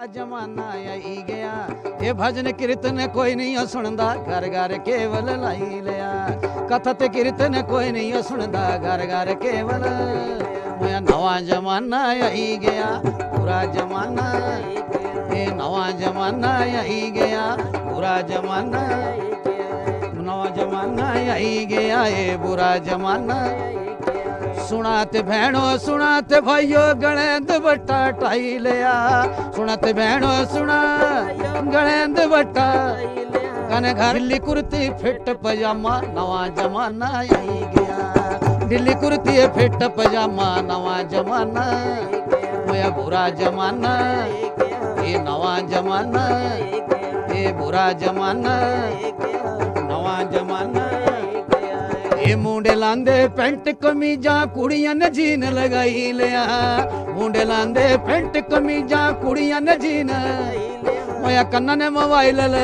जमाना आई गया ये भजन कीर्तन कोई नहीं सुनदा घर घर केवल लाई लिया कथत कीर्तन कोई नहीं सुनदा घर घर केवल मैं नवा जमाना आई गया पूरा जमाना ये नवा जमाना आई गया पूरा जमाना नवा जमाना आई गया ये बुरा जमाना सुनाते भैणो सुनाते भाइयों गणेंद बट्टा टाई लिया सुनाते भैणो सुना गणेंद बट्टा कने घर ढिल्ली कुर्ती फिट पजामा नवा जमाना आई गया ढिल्ली कुर्ती फिट पजामा नवा जमाना मोया बुरा जमाना ये नवा जमाना ये बुरा जमाना नवा जमाना ये मुंडे लांदे पैंट कमीजा कुड़ियां ने जीन लगाई लिया मुंडे लांदे पैंट कमीजा कुड़ियां ने जीन मोया कन्ना ने मोबाइल ले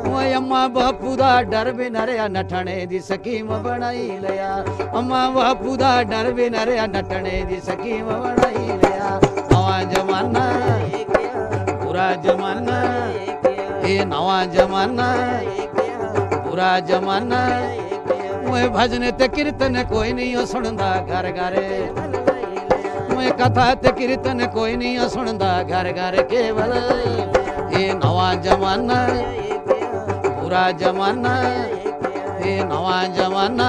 मोया अम्मा बापू दा डर भी नरिया नठने दी स्कीम बनाई लिया अम्मा बापू दा डर भी नरिया नठने दी स्कीम बनाई लिया नवा जमाना पूरा जमाना ये नवा जमाना पूरा जमाना मैं भजन ते कीर्तन कोई नहीं सुनदा घर घर मैं कथा ते कीर्तन कोई नहीं सुनदा घर घर केवल ये नवा जमाना पूरा जमाना ये नवा जमाना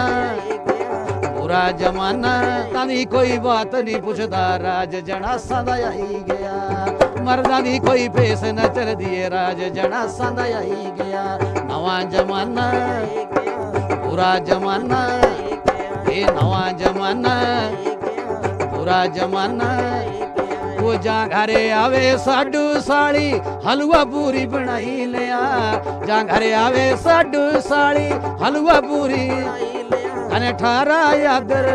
पूरा जमाना तानी कोई बात नहीं पूछदा राज जना सदा आई गया मर्दा दी कोई पेश न चल दिए राज जना सदा आई गया नवा जमाना पूरा जमाना ये नवा जमाना पूरा जमाना वो जा घरे आवे साडू साली हलवा पूरी बनाई लिया जा घरे आवे साडू साली हलवा पूरी कने ठारा यादर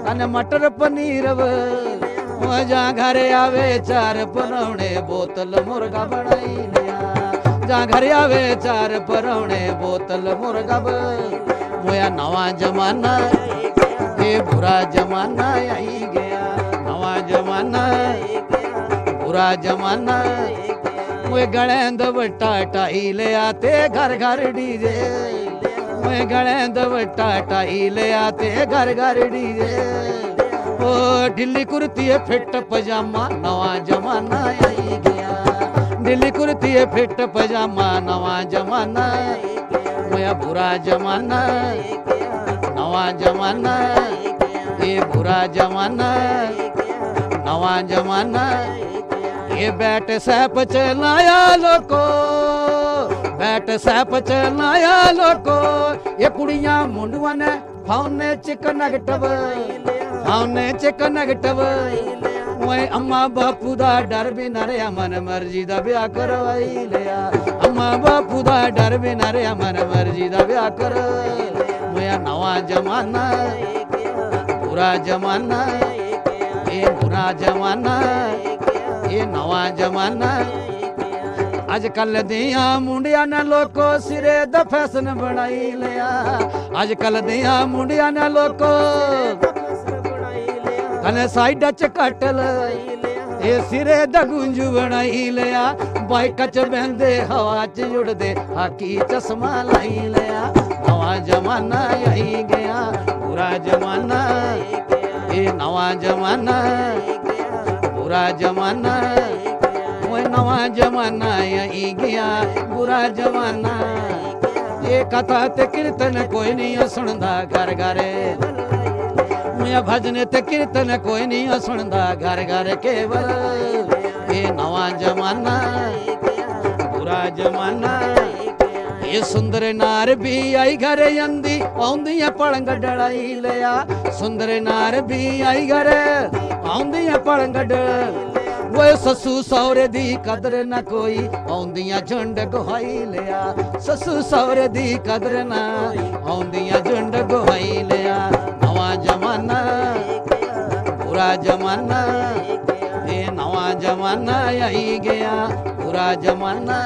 कने मटर पनीर वो जा घरे आवे चार परौने बोतल मुर्गा बनाई लिया जा घरे आवे चार परौने बोतल मुर्गा मोया नवा जमाना ये बुरा जमाना आई गया नवा जमाना बुरा जमाना मोए गणेंद बट्टा टाई ले आते घर घर डीजे मोए गणेंद बट्टा टाई ले आते घर घर डीजे ओ ढिल्ली कुर्ती फिट पजामा नवा जमाना आई गया ढिल्ली कुर्ती फिट पजामा नवा जमाना मोया बुरा जमाना नवा जमाना ये बुरा जमाना नवा जमाना ये बैठ सैप चलाया लोको बैठ सैप चलाया लोको ये कुड़ियां मुंडुआ ने फाउने चिकनगटव फाउने चिकनगटव ओए अम्मा बापू दा डर भी न रहा मन मर्जी दा ब्याह करवाई लिया अम्मा बापू दा डर भी न रहा मन मर्जी दा ब्याह कर मोया नवा जमाना बुरा जमाना ये बुरा जमाना ये नवा जमाना अजकल दिया मुंडिया ने लोको सिरे दा फैशन बनाई लिया अजकल दिया मुंडिया ने लोको कने साइड च कटल ये सिरे दा गुंजू बनाई लिया बाइक च बहंदे हवा च जुड़दे हाकी चश्मा लाई लिया नवा जमाना आई गया पूरा जमाना ये नवा जमाना पूरा जमाना वो नवा जमाना आई गया बुरा जमाना ये कथा ते कीर्तन कोई नहीं सुनदा घर घर मैं भजन ते कीर्तन कोई नहीं सुनदा घर घर केवल ये नवा जमाना बुरा जमाना ये सुंदर नार भी आई घर अंदी आउंदी पलंग डड़ाई लिया सुंदर नार भी आई घर आउंदी पलंग वो ससू सौरे दी कदर न कोई आउंदियां झुंड गुहाई लिया ससू सौरे दी कदर न आउंदियां झुंड गुहाई लिया नवा जमाना बुरा जमाना ये नवा जमाना आई गया बुरा जमाना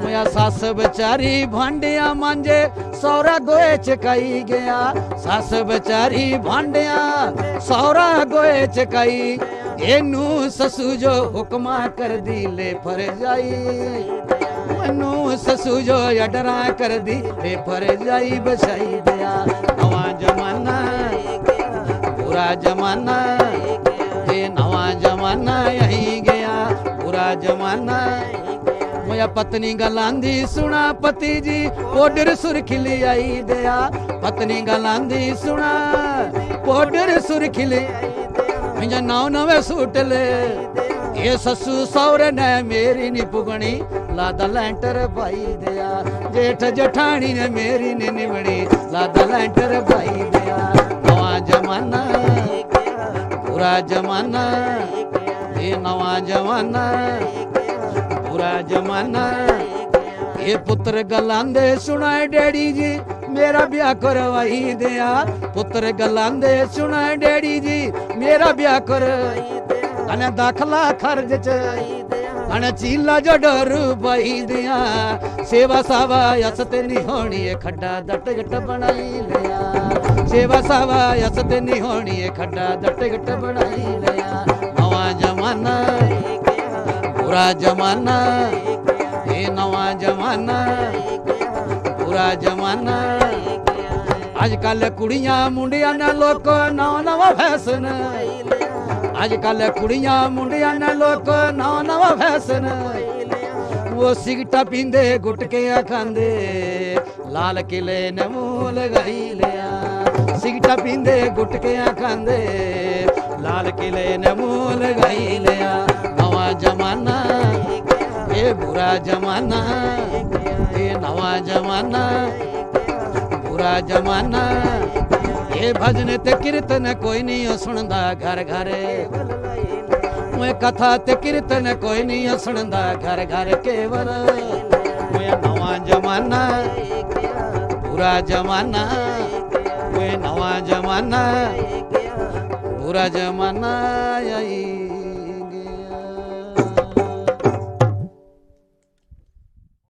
मोया सस बेचारी भांडिया मांजे सौरा गोए चकाई गया सस बेचारी भांडिया सौरा गोए चकाई एनू ससू जो हुक्मा कर दी ले फर जाई मनु ससू जो अडरा कर दी ले फर जाई बसाई दया नवा जमाना बुरा जमाना ये नवा जमाना यही गया बुरा जमाना मोया पत्नी गलांदी सुना पति जी पोडर सुरखिली आई दया पत्नी गलांदी सुना पोडर सुरखिली मुझे नाव नवे सूट ले ये ससु सौरे ने मेरी नी पुगणी लादा लैंटर भाई दया जेठ जठानी ने मेरी नी निबड़ी लादा लैंटर भाई दया नवा जमाना बुरा जमाना ये नवा जमाना बुरा जमाना ये पुत्र गलांदे सुनाए डैडी जी मेरा ब्याह करवाई दिया पुत्र गलांदे सुनाए डैडी जी मेरा ब्याह कर अने दाखला खर्च च अने चीला जो डर पाई दिया सेवा सावा यसते नहीं होनी खड्डा दट गट बनाई लिया सेवा सावा यसते नहीं होनी खड्डा दट गट बनाई लिया नवा जमाना बुरा जमाना ये नवा जमाना बुरा जमाना अजकल कुड़ियां मुंडिया ने लोग नवा नवा फैशन अजकल कुड़ियां मुंडिया ने लोग नवा नवा फैशन वो सिगटा पींदे गुटके खांदे लाल किले ने मुंह लगाई लिया सिगटा पींदे गुटके खांदे लाल किले ने मुंह लगाई लिया नवा जमाना ये बुरा जमाना ये नवा जमाना बुरा जमाना ये भजन ते कीर्तन कोई नहीं सुनदा घर घरे मैं कथा ते कीर्तन कोई नहीं सुनदा घर घर केवल मैं नवा जमाना बुरा जमाना मैं नवा जमाना बुरा जमाना यही